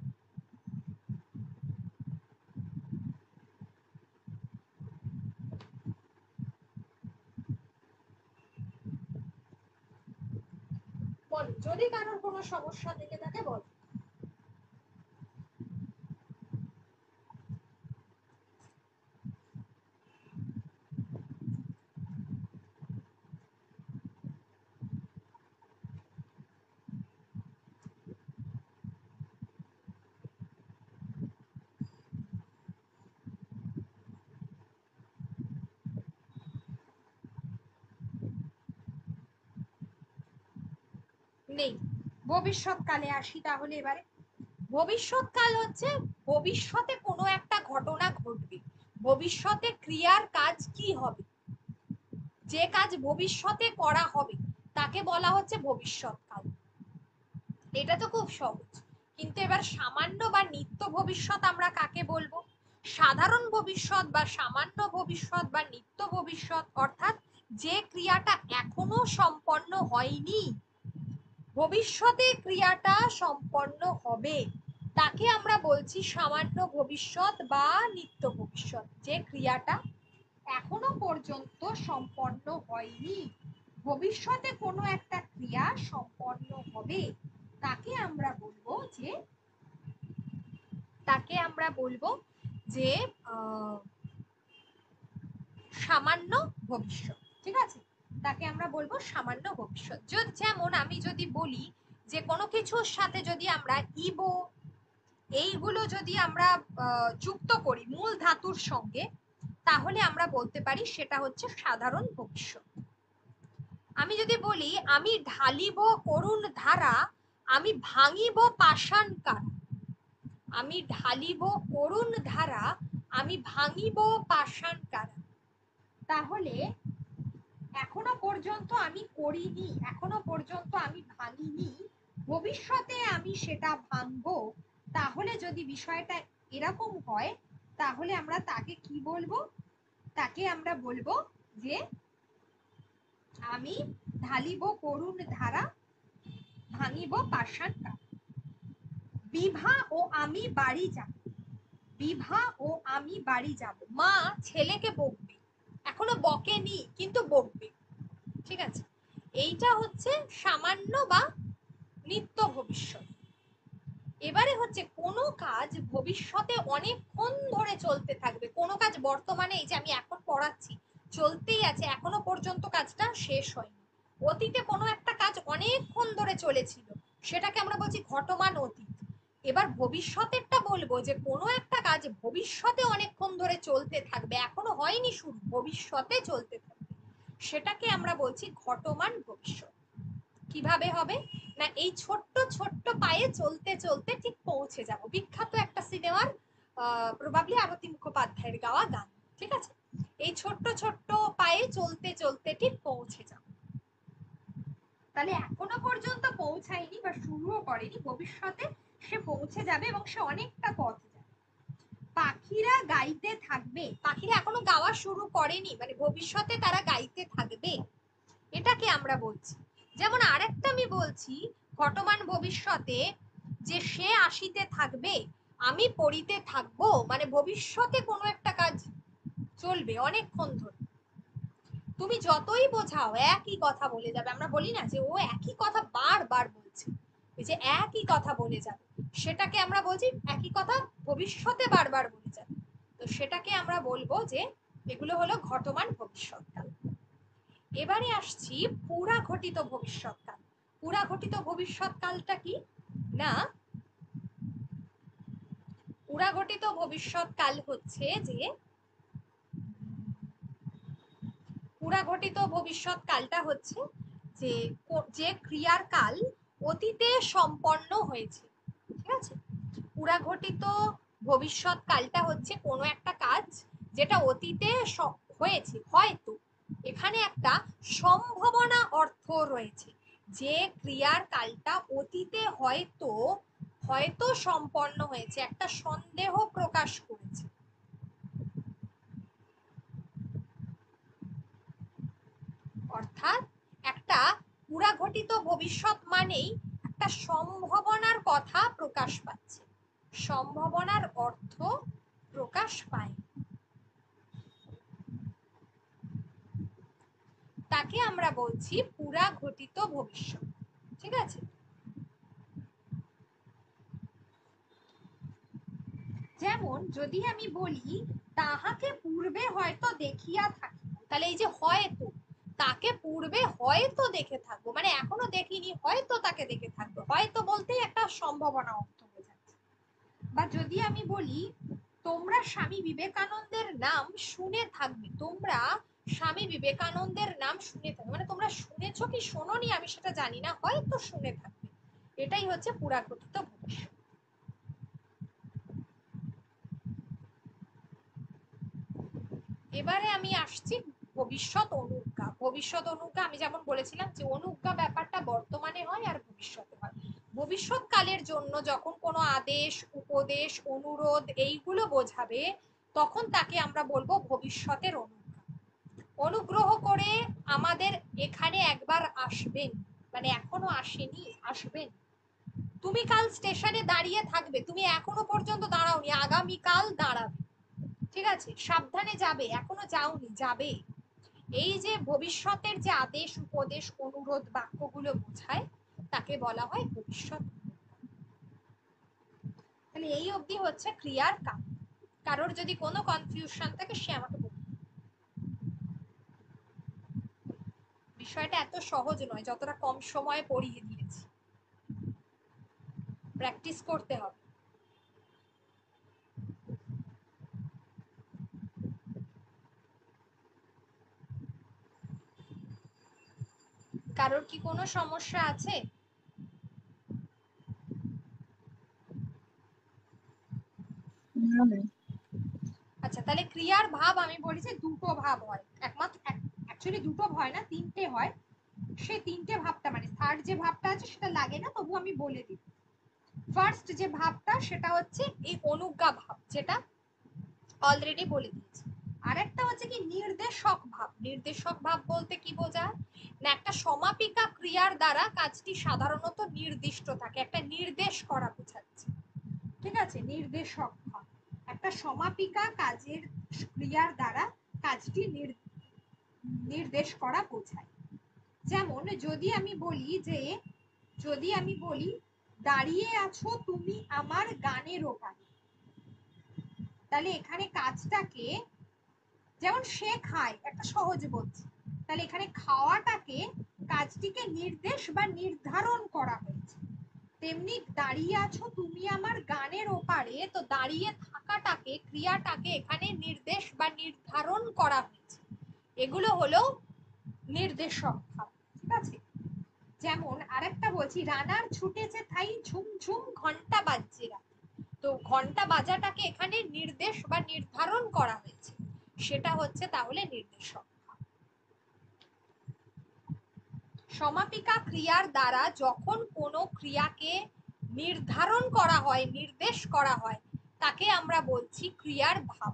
বল, যদি কারোর কোনো সমস্যা থেকে থাকে বল। নেই, ভবিষ্যৎকালে আসি তাহলে এবারে। ভবিষ্যৎকাল হচ্ছে ভবিষ্যতে কোনো একটা ঘটনা ঘটবে, ভবিষ্যতে ক্রিয়ার কাজ কি হবে, যে কাজ ভবিষ্যতে করা হবে তাকে বলা হচ্ছে ভবিষ্যৎকাল। এটা তো খুব সহজ। কিন্তু এবার সামান্য বা নিত্য ভবিষ্যৎ আমরা কাকে বলবো? সাধারণ ভবিষ্যৎ বা সামান্য ভবিষ্যৎ বা নিত্য ভবিষ্যৎ, অর্থাৎ যে ক্রিয়াটা এখনো সম্পন্ন হয়নি, ভবিষ্যতে ক্রিয়াটা সম্পন্ন হবে, তাকে আমরা বলছি সামান্য ভবিষ্যৎ বা নিত্য ভবিষ্যৎ। যে ক্রিয়াটা এখনো পর্যন্ত সম্পন্ন হয়নি, ভবিষ্যতে কোনো একটা ক্রিয়া সম্পন্ন হবে, তাকে আমরা বলবো যে সামান্য ভবিষ্যৎ। ঠিক আছে, তাকে আমরা বলবো সামান্য ভবিষ্যৎ। যেমন আমি যদি বলি যে কোনো কিছুর সাথে যদি আমরা ইবো এইগুলো যদি আমরা যুক্ত করি মূল ধাতুর সঙ্গে, তাহলে আমরা বলতে পারি সেটা হচ্ছে সাধারণ ভবিষ্যৎ। আমি যদি বলি আমি ঢালিব করুণ ধারা, আমি ভাঙিব পাষাণ কারা, আমি ঢালিব করুণ ধারা, আমি ভাঙিব পাষাণ কারা, তাহলে এখনো পর্যন্ত আমি করিনি, এখনো পর্যন্ত আমি ভাঙিনি, ভবিষ্যতে আমি সেটা ভাঙবো, তাহলে যদি বিষয়টা এরকম হয় তাহলে আমরা তাকে কি বলবো? তাকে আমরা বলবো যে আমি ঢালিব করুণ ধারা, ভাঙিব পাষাণ কারা। বিভা ও আমি বাড়ি যাব, বিভা ও আমি বাড়ি যাব, মা ছেলেকে বকবে, এখনো বকেনি কিন্তু বকবে। ঠিক আছে, এইটা হচ্ছে সামান্য বা নিত্য ভবিষ্যৎ। এবারে হচ্ছে কোনো কাজ ভবিষ্যতে অনেকক্ষণ ধরে চলতে থাকবে, কোনো কাজ বর্তমানে এই যে আমি এখন পড়াচ্ছি চলতেই আছে, এখনো পর্যন্ত কাজটা শেষ হয়নি। অতীতে কোনো একটা কাজ অনেকক্ষণ ধরে চলেছিল, সেটাকে আমরা বলছি ঘটমান অতীত। এবার ভবিষ্যতেরটা বলবো যে কোনো একটা কাজ ভবিষ্যতে অনেকক্ষণ ধরে চলতে থাকবে, এখনো হয়নি শুরু, ভবিষ্যতে চলতে থাকবে, সেটাকে আমরা বলছি ঘটমান ভবিষ্যৎ। কিভাবে হবে না, এই ছোট্ট ছোট্ট পায়ে চলতে চলতে ঠিক পৌঁছে যাব, বিখ্যাত একটা সিনেমার প্রবাবলি আরতি মুখোপাধ্যায়ের গাওয়া গান। ঠিক আছে, এই ছোট্ট ছোট্ট পায়ে চলতে চলতে ঠিক পৌঁছে যাব, তাহলে এখনো পর্যন্ত পৌঁছায়নি বা শুরুও করেনি, ভবিষ্যতে সে পৌঁছে যাবে এবং সে অনেকটা পথ যাবে। পাখিরা গাইতে থাকবে, পাখিরা এখনো গাওয়া শুরু করেনি, মানে ভবিষ্যতে তারা গাইতে থাকবে, এটাকে আমরা বলছি। যেমন আরেকটা আমি বলছি ঘটমান ভবিষ্যতে, যে সে আসিতে থাকবে, আমি পড়িতে থাকবো, মানে ভবিষ্যতে কোনো একটা কাজ চলবে অনেকক্ষণ ধরে, তুমি যতই বোঝাও একই কথা বলে যাবে। আমরা বলি না যে ও একই কথা বারবার বলছে, এই যে একই কথা বলে যাবে, সেটাকে আমরা বলছি একই কথা ভবিষ্যতে বারবার বলে যাবে, তো সেটাকে আমরা বলবো যে এগুলো হলো ঘটমান ভবিষ্যৎকাল। এবারে আসছি পুরা ঘটিত ভবিষ্যৎকাল। পুরা ঘটিত ভবিষ্যৎকালটা কি না, পুরাঘটিত ভবিষ্যৎ কাল হচ্ছে যে পুরাঘটিত ভবিষ্যৎ কালটা হচ্ছে যে যে ক্রিয়ার কাল অতীতে সম্পন্ন হয়েছে। ঠিক আছে, পুরাঘটিত ভবিষ্যৎ কালটা হচ্ছে কোনো একটা কাজ যেটা অতীতে হয়েছে, হয়তো এখানে একটা সম্ভাবনা অর্থ রয়েছে, যে ক্রিয়ার কালটা অতীতে হয়তো হয়তো সম্পন্ন হয়েছে, একটা সন্দেহ প্রকাশ করেছে। অর্থাৎ একটা পুরাঘটিত ভবিষ্যৎ মানেই একটা সম্ভাবনার কথা প্রকাশ পাচ্ছে, সম্ভাবনার অর্থ প্রকাশ পায়, তাকে আমরা বলছি পুরাঘটিত ভবিষ্যৎ। ঠিক আছে, যেমন যদি আমি বলি তাহাকে পূর্বে হয়তো দেখিয়া থাকি, তাহলে এই যে হয়তো, তাকে পূর্বে হয়তো দেখে থাকবো মানে এখনো দেখিনি, হয়তো তাকে দেখে থাকবো, হয়তো বলতেই একটা সম্ভাবনা অর্থ বোঝাচ্ছে। বা যদি আমি বলি তোমরা স্বামী বিবেকানন্দের নাম শুনে থাকবে, তোমরা স্বামী বিবেকানন্দের নাম শুনে থাকবে মানে তোমরা শুনেছো কি শোনোনি আমি সেটা জানি না, হয়তো শুনে থাকবে, এটাই হচ্ছে পুরাঘটিত ভবিষ্যৎ। এবারে আমি আসছি ভবিষ্যৎ অনুজ্ঞা। ভবিষ্যৎ অনুজ্ঞা আমি যেমন বলেছিলাম যে অনুজ্ঞা ব্যাপারটা বর্তমানে হয় আর ভবিষ্যতে হয়। ভবিষ্যৎ কালের জন্য যখন কোনো আদেশ, উপদেশ, অনুরোধ এইগুলো বোঝাবে তখন তাকে আমরা বলবো ভবিষ্যতের অনুজ্ঞা। অনুগ্রহ করে আমাদের এখানে একবার আসবেন, মানে এখনো আসেনি, আসবেন। তুমি কাল স্টেশনে দাঁড়িয়ে থাকবে, তুমি এখনো পর্যন্ত দাঁড়াওনি, আগামীকাল দাঁড়াবে। ঠিক আছে, সাবধানে যাবে, এখনো যাওনি, যাবে। এই যে ভবিষ্যতের যে আদেশ, উপদেশ, অনুরোধ বাক্যগুলো বোঝায় তাকে বলা হয় ভবিষ্যৎ। তাহলে এই অবধি হচ্ছে ক্রিয়ার কাল। কারোর যদি কোনো কনফিউশন থাকে সে আমাকে বলবে। বিষয়টা এত সহজ নয় যতটা কম সময়ে পড়িয়ে দিয়েছি, প্র্যাকটিস করতে হবে। কারোর কি কোনো সমস্যা আছে? না ম্যাম। আচ্ছা, তাহলে ক্রিয়ার ভাব আমি বলেছি দুটো ভাব হয়, একমাত্র অ্যাকচুয়ালি দুটো হয় না, তিনটে হয়। সেই তিনটে ভাবটা মানে থার্ড যে ভাবটা আছে সেটা লাগে না, তবু আমি বলে দিই। ফার্স্ট যে ভাবটা সেটা হচ্ছে এই অনুজ্ঞা ভাব, যেটা অলরেডি বলে দিয়েছি। আরেকটা হচ্ছে কি নির্দেশক ভাব। নির্দেশক ভাব বলতে কি বোঝায় না, একটা সমাপিকা ক্রিয়ার দ্বারা কাজটি সাধারণত নির্দিষ্ট থাকে, একটা নির্দেশ করা বোঝাচ্ছে। ঠিক আছে, নির্দেশক ভাব একটা সমাপিকা কাজের ক্রিয়ার দ্বারা কাজটি নির্দেশ করা বোঝায়। যেমন যদি আমি বলি যে, যদি আমি বলি দাঁড়িয়ে আছো তুমি আমার গানের ওপারে, তাহলে এখানে কাজটাকে, যেমন সে খায় একটা সহজ বলছি, তাহলে এখানে খাওয়াটাকে কাজটিকে নির্দেশ বা নির্ধারণ করা হয়েছে। তেমনি দাঁড়িয়ে আছো তুমি আমার গানের ওপারে, তো দাঁড়িয়ে থাকাটাকে, ক্রিয়াটাকে এখানে নির্দেশ বা নির্ধারণ করা হয়েছে। এগুলো হলো নির্দেশক ভাব। ঠিক আছে, যেমন আরেকটা বলছি রানার ছুটেছে তাই ঝুম ঝুম ঘন্টা বাজছে রাতে, তো ঘন্টা বাজাটাকে এখানে নির্দেশ বা নির্ধারণ করা হয়েছে, সেটা হচ্ছে তাহলে নির্দেশক। সমাপিকা ক্রিয়ার দ্বারা যখন কোনো ক্রিয়াকে নির্ধারণ করা হয়, নির্দেশ করা হয়, তাকে আমরা বলছি ক্রিয়ার ভাব,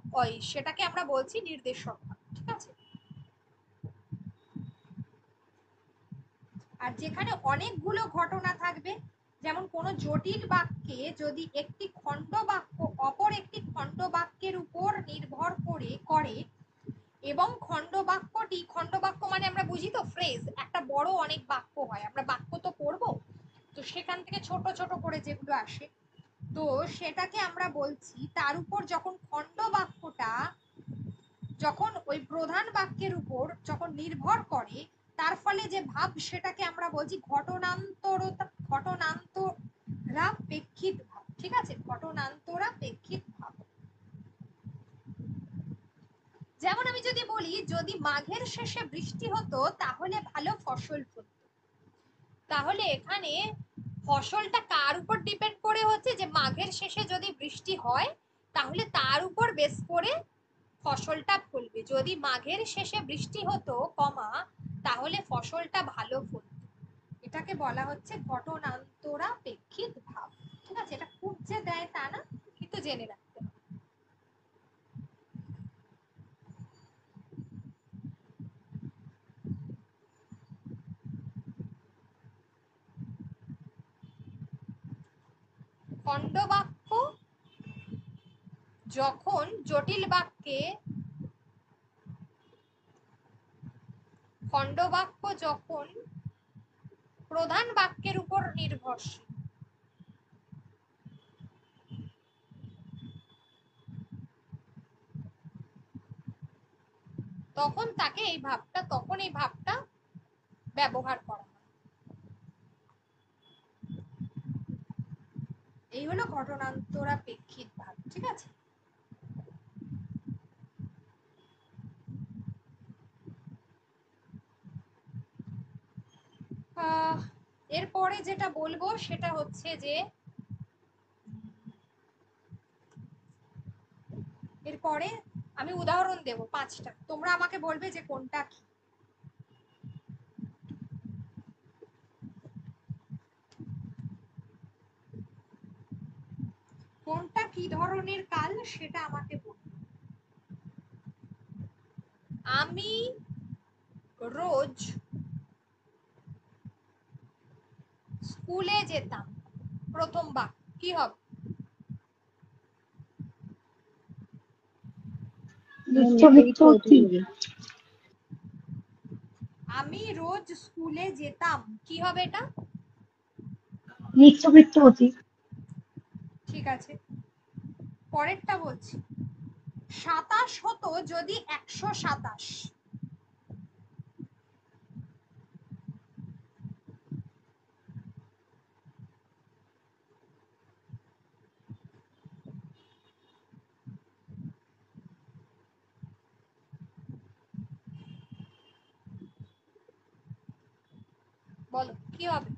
সেটাকে আমরা বলছি নির্দেশক ভাব। ঠিক আছে, আর যেখানে অনেকগুলো ঘটনা থাকবে, যেমন কোনো জটিল বাক্যে যদি একটি খণ্ড বাক্য অপর একটি খণ্ড বাক্যের উপর নির্ভর করে এবং খণ্ড বাক্য মানে আমরা বুঝি তো ফ্রেজ, একটা বড় অনেক বাক্য হয়, আমরা বাক্য তো পড়বো, তো সেখান থেকে ছোট ছোট করে যেগুলো আসে, তো সেটাকে আমরা বলছি তার উপর যখন খণ্ড বাক্যটা যখন ওই প্রধান বাক্যের উপর যখন নির্ভর করে, তার ফলে যে ভাব সেটাকে আমরা বলছি ঘটনান্তরা প্রেক্ষিত ভাব। ঠিক আছে, ঘটনান্তরা প্রেক্ষিত ভাব। যেমন আমি যদি বলি যদি মাঘের শেষে বৃষ্টি হতো তাহলে ভালো ফসল ফলতো, তাহলে এখানে ফসলটা কার উপর ডিপেন্ড করে হচ্ছে যে মাঘের শেষে যদি বৃষ্টি হয় তাহলে তার উপর বেস করে ফসলটা ফলবে। যদি মাঘের শেষে বৃষ্টি হতো কমা তাহলে ফসলটা ভালো ফলতো। এটাকে বলা হচ্ছে ঘটনান্তরাপেক্ষিক ভাব। ঠিক আছে, এটা খুব যে দেয় তা না, কিন্তু জেনে রাখতে হবে। খণ্ডবাক্য যখন জটিল বাক্যে, খণ্ডবাক্য যখন প্রধান বাক্যের উপর নির্ভরশীল, তখন তাকে এই ভাবটা, তখন এই ভাবটা ব্যবহার করা হয়। এই হলো ঘটনান্তরাপেক্ষিক ভাব। ঠিক আছে, এরপরে যেটা বলবো সেটা হচ্ছে যে এরপরে আমি উদাহরণ দেব 5টা, তোমরা আমাকে বলবে যে কোনটা কি। কোনটা কি ধরনের কাল সেটা আমাকে বলবে। আমি রোজ স্কুলে যেতাম, প্রথম বাক্য কি হবে? নিত্যবৃত্ত অতি। আমি রোজ স্কুলে যেতাম, কি হবে এটা? নিত্যবৃত্ত অতি। ঠিক আছে, পরেরটা বলছি 27 হতো যদি 127। বলো কি হবে?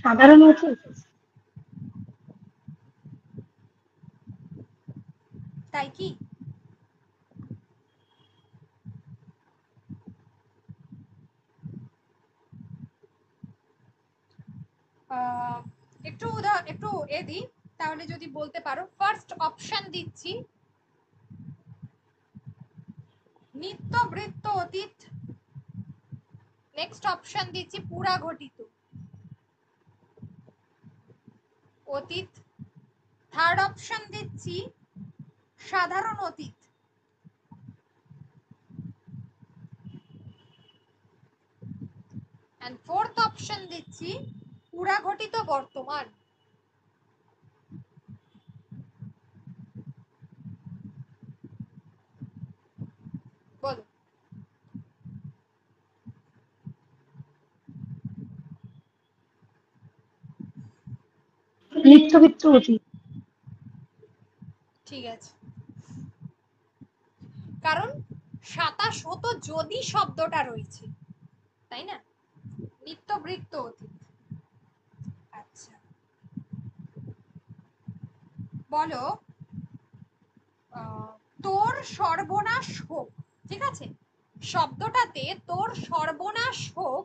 সাধারণ অতি। তাই কি? একটু একটু দিই, তাহলে যদি বলতে পারো। ফার্স্ট অপশন দিচ্ছি নিত্যবৃত্ত অতীত, নেক্সট অপশন দিচ্ছি পুরা ঘটিত অতীত, থার্ড অপশন দিচ্ছি সাধারণ অতীত, এন্ড ফোর্থ অপশন দিচ্ছি পুরা ঘটিত বর্তমান। বলো নিত্যবৃত্ত অতি। ঠিক আছে, কারণ 27 হতো যদি শব্দটা রয়েছে, তাই না? নিত্যবৃত্ত অতীত। আচ্ছা, বলো তোর সর্বনাশ হোক। ঠিক আছে, শব্দটাতে তোর সর্বনাশ হোক,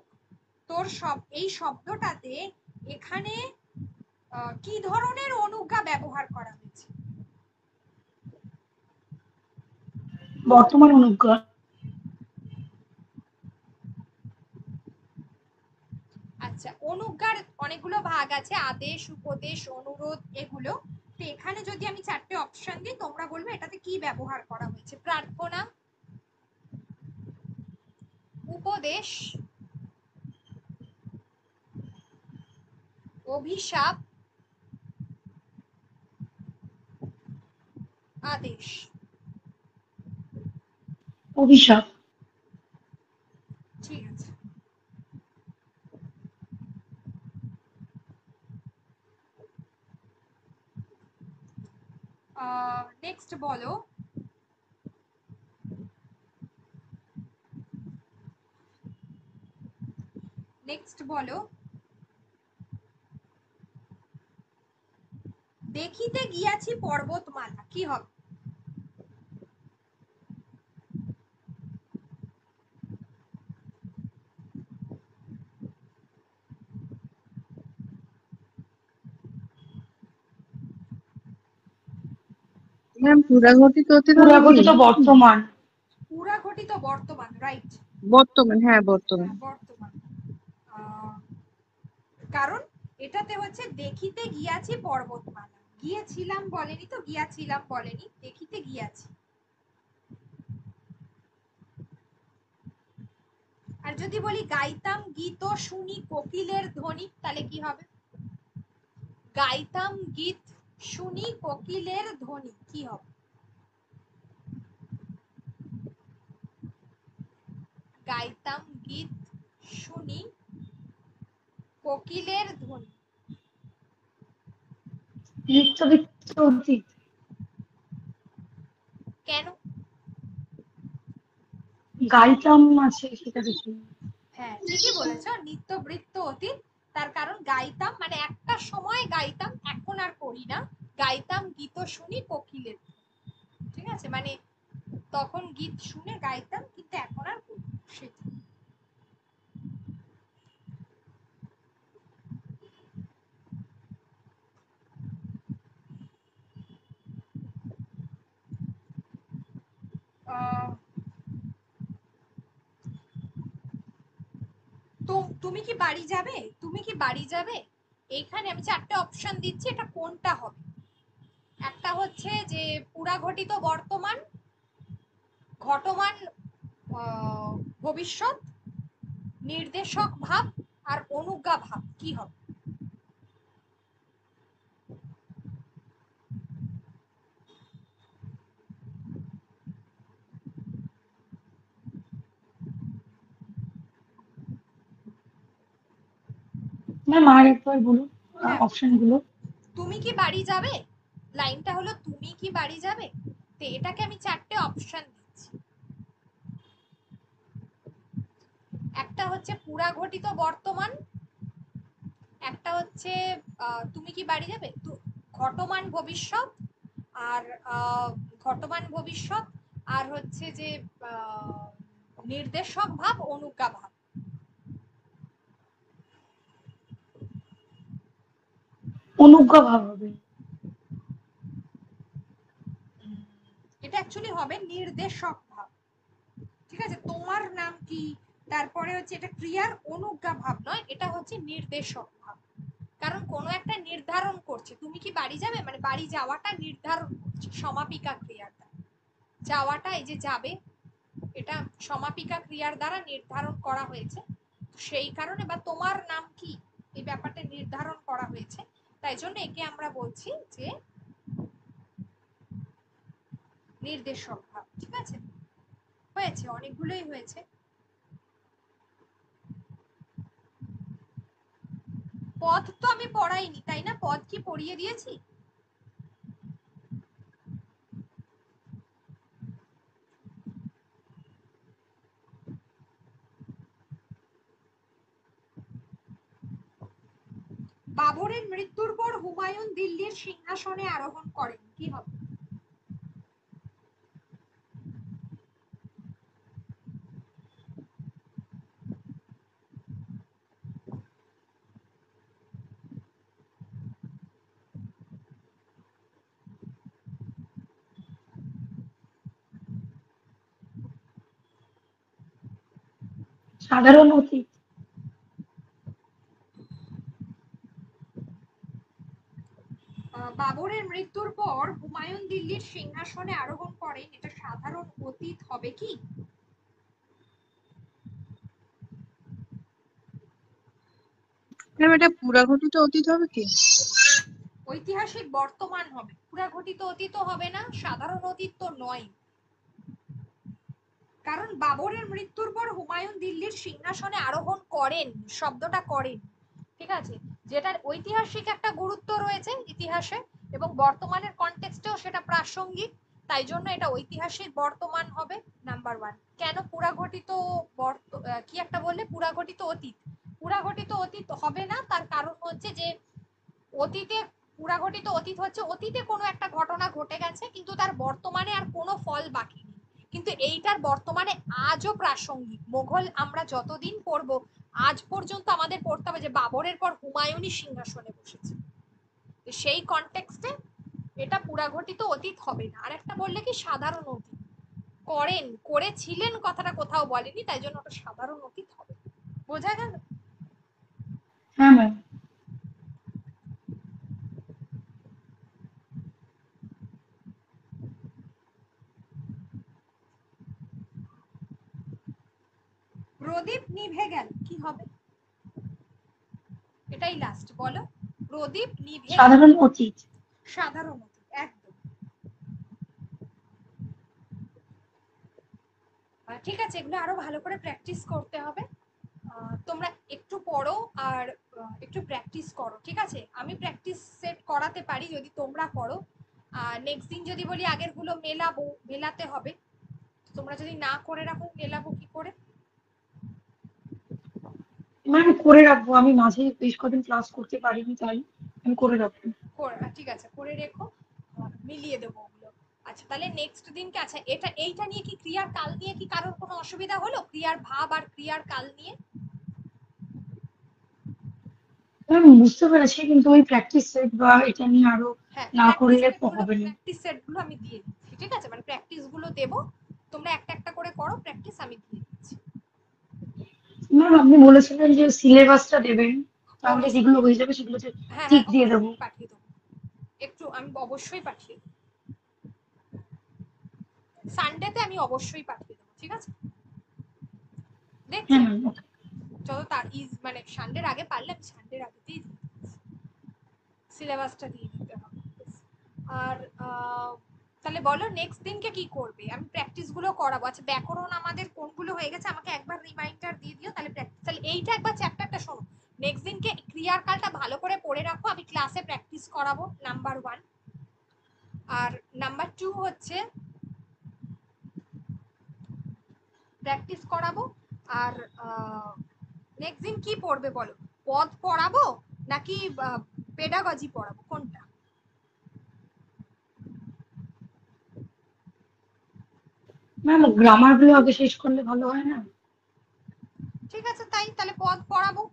তোর এই শব্দটাতে এখানে কি ধরনের অনুজ্ঞা ব্যবহার করা হয়েছে? বর্তমান অনুজ্ঞা। আচ্ছা, অনুজ্ঞার অনেকগুলো ভাগ আছে, আদেশ, উপদেশ, অনুরোধ, এগুলো। তো এখানে যদি আমি 4টে অপশন দিই তোমরা বলবে এটাতে কি ব্যবহার করা হয়েছে। প্রার্থনা, উপদেশ, অভিশাপ, আদেশ। অভিশাপ। ঠিক আছে, নেক্সট বলো, নেক্সট বলো, দেখিতে গিয়াছি পর্বতমালা, কি হবে? ম্যাম পুরাঘটিত অতীত হবে কি? পুরাঘটিত বর্তমান। পুরাঘটিত বর্তমান, রাইট। বর্তমান, হ্যাঁ বর্তমান। বর্তমান। আহ, কারণ এটাতে হচ্ছে দেখিতে গিয়াছি পর্বতমালা, গিয়েছিলাম বলেনি তো, গিয়াছিলাম বলেনি, দেখিতে গিয়াছি। আর যদি বলি গাইতাম গীত শুনি কোকিলের ধ্বনি, তাহলে কি হবে? গাইতাম গীত শুনি কোকিলের ধ্বনি, কি হবে? গাইতাম গীত শুনি কোকিলের ধ্বনি। নিত্যবৃত্ত অতীত। কেন? গাইতাম আছে সেটা দেখি। হ্যাঁ ঠিকই বলেছ, নিত্যবৃত্ত অতীত। তার কারণ গাইতাম মানে একটা সময় গাইতাম, এখন আর করি না। গাইতাম গীত শুনি কোকিলের, ঠিক আছে, মানে তখন গীত শুনে গাইতাম কিন্তু এখন আর করি না, সেটা। তো তুমি কি বাড়ি যাবে, তুমি কি বাড়ি যাবে, এইখানে আমি চারটে অপশন দিচ্ছি, এটা কোনটা হবে? একটা হচ্ছে যে পুরাঘটিত বর্তমান, ঘটমান ভবিষ্যৎ, নির্দেশক ভাব, আর অনুজ্ঞা ভাব, কি হবে? ম্যাম আর একবার বলুন হ্যাঁ, অপশন গুলো। তুমি কি বাড়ি যাবে, লাইনটা হলো তুমি কি বাড়ি যাবে, তো এটাকে আমি চারটে অপশন দিচ্ছি। একটা হচ্ছে পুরাঘটিত বর্তমান, একটা হচ্ছে তুমি কি বাড়ি যাবে, ঘটমান ভবিষ্যৎ, আর ঘটমান ভবিষ্যৎ, আর হচ্ছে যে নির্দেশক ভাব, অনুজ্ঞা ভাব। অনুজ্ঞা ভাব হবে। এটা অ্যাকচুয়ালি হবে নির্দেশক ভাব, ঠিক আছে। তোমার নাম কি, তারপরে হচ্ছে এটা ক্রিয়ার অনুজ্ঞা ভাব নয়, এটা হচ্ছে নির্দেশক ভাব। কারণ কোনো একটা নির্ধারণ করছে, তুমি কি বাড়ি যাবে মানে বাড়ি যাওয়াটা নির্ধারণ করছে, সমাপিকা ক্রিয়াটা। যাওয়াটা এই যে যাবে, এটা সমাপিকা ক্রিয়ার দ্বারা নির্ধারণ করা হয়েছে, সেই কারণে, বা তোমার নাম কি, এই ব্যাপারটা নির্ধারণ করা হয়েছে, তাই জন্য একে আমরা বলছি যে নির্দেশক ভাব, ঠিক আছে। হয়েছে, অনেকগুলোই হয়েছে। পদ তো আমি পড়াইনি, তাই না? পদ কি পড়িয়ে দিয়েছি? বাবরের মৃত্যুর পর হুমায়ুন দিল্লির সিংহাসনে আরোহণ করেন, কি হবে? সাধারণ অতীত। বাবরের মৃত্যুর পর হুমায়ুন দিল্লির সিংহাসনে আরোহণ করেন, এটা সাধারণ অতীত হবে কি? ম্যাম এটা পুরাঘটিত অতীত হবে কি? ঐতিহাসিক বর্তমান হবে, পুরাঘটিত অতীত হবে না, সাধারণ অতীত তো নয়। কারণ বাবরের মৃত্যুর পর হুমায়ুন দিল্লির সিংহাসনে আরোহণ করেন, শব্দটা করেন, ঠিক আছে, যেটার ঐতিহাসিক একটা গুরুত্ব রয়েছে ইতিহাসে, এবং বর্তমানের কনটেক্সটেও সেটা প্রাসঙ্গিক, তাই জন্য এটা ঐতিহাসিক বর্তমান হবে নাম্বার 1। কেন পুরাঘটিত কি একটা বললে পুরাঘটিত অতীত, পুরাঘটিত অতীত হবে না, তার কারণ হচ্ছে যে অতীতে পুরাঘটিত অতীত হচ্ছে অতীতে কোনো একটা ঘটনা ঘটে গেছে কিন্তু তার বর্তমানে আর কোনো ফল বাকি নেই, কিন্তু এইটার বর্তমানে আজও প্রাসঙ্গিক। মোগল আমরা যতদিন পড়বো আজ পর্যন্ত আমাদের পড়তে হবে যে বাবরের পর হুমায়ুনই সিংহাসনে বসেছে, সেই কনটেক্সটে এটা পুরাঘটিত অতীত হবে না। আর একটা বললে কি সাধারণ অতীত, করেছিলেন কথাটা কোথাও বলেনি, তাই জন্য ওটা সাধারণ অতীত হবে। বোঝা গেল? হ্যাঁ ম্যাম। প্রদীপ নিভে গেল কি হবে? এটাই লাস্ট, বলো। প্রদীপ নিভে সাধারণ অতীত। সাধারণ অতীত, একদম। ঠিক আছে, এগুলো আরো ভালো করে প্র্যাকটিস করতে হবে। তোমরা একটু পড়ো আর একটু প্র্যাকটিস করো, ঠিক আছে? আমি প্র্যাকটিস সেট করাতে পারি যদি তোমরা করো। নেক্সট দিন যদি বলি আগের গুলো মেলাতে হবে, তোমরা যদি না করে রাখো মেলাবো কি করে? ম্যাম করে রাখবো, আমি মাঝে বেশ কদিন ক্লাস করতে পারিনি, তাই আমি করে রাখবো। ঠিক আছে, করে রেখো, মিলিয়ে দেবো ওগুলো। আচ্ছা তাহলে নেক্সট দিনকে, আচ্ছা এইটা নিয়ে কি ক্রিয়ার কাল নিয়ে কি কারোর কোনো অসুবিধা হলো? ক্রিয়ার ভাব আর ক্রিয়ার কাল নিয়ে? ম্যাম বুঝতে পেরেছি, কিন্তু ওই প্র্যাকটিস সেট বা এটা নিয়ে আরো হ্যাঁ, না করলে হবে না। প্র্যাকটিস সেটগুলো আমি দিয়ে দিচ্ছি, ঠিক আছে? মানে প্র্যাকটিস গুলো দেবো, তোমরা একটা একটা করে করো প্র্যাকটিস, আমি দিয়ে দিচ্ছি। ম্যাম আপনি বলেছিলেন যে সিলেবাসটা দেবেন, তাহলে অবশ্যই। যেগুলো হয়ে যাবে সেগুলো হ্যাঁ টিক হ্যাঁ, দিয়ে দেবো। অবশ্যই পাঠিয়ে দেবো, একটু আমি অবশ্যই পাঠিয়ে দেবো। সানডেতে আমি অবশ্যই পাঠিয়ে দেবো, ঠিক আছে? দেখছো, হ্যাঁ ম্যাম ওকে। যত তার মানে সানডের আগে পারলে আমি সানডের আগেতেই সিলেবাসটা দিয়ে দিতে হবে। আর তাহলে বলো নেক্সট দিনকে কি করবে? আমি প্র্যাকটিস গুলো করাবো। আচ্ছা ব্যাকরণ আমাদের কোনগুলো হয়ে গেছে আমাকে একবার রিমাইন্ডার দিয়ে দিও, তাহলে প্র্যাকটিস, তাহলে এইটা একবার চ্যাপ্টারটা শোনো। নেক্সট দিনকে ক্রিয়ার কালটা ভালো করে পড়ে রাখো, আমি ক্লাসে প্র্যাকটিস করাবো নাম্বার 1। আর নাম্বার 2 হচ্ছে প্র্যাকটিস করাবো। আর নেক্সট দিন কি পড়বে বলো? পদ পড়াবো নাকি পেডাগজি পড়াবো, কোনটা? ম্যাম গ্রামার গুলো আগে শেষ করলে ভালো হয় না? ঠিক আছে, তাহলে পদ পড়াবো।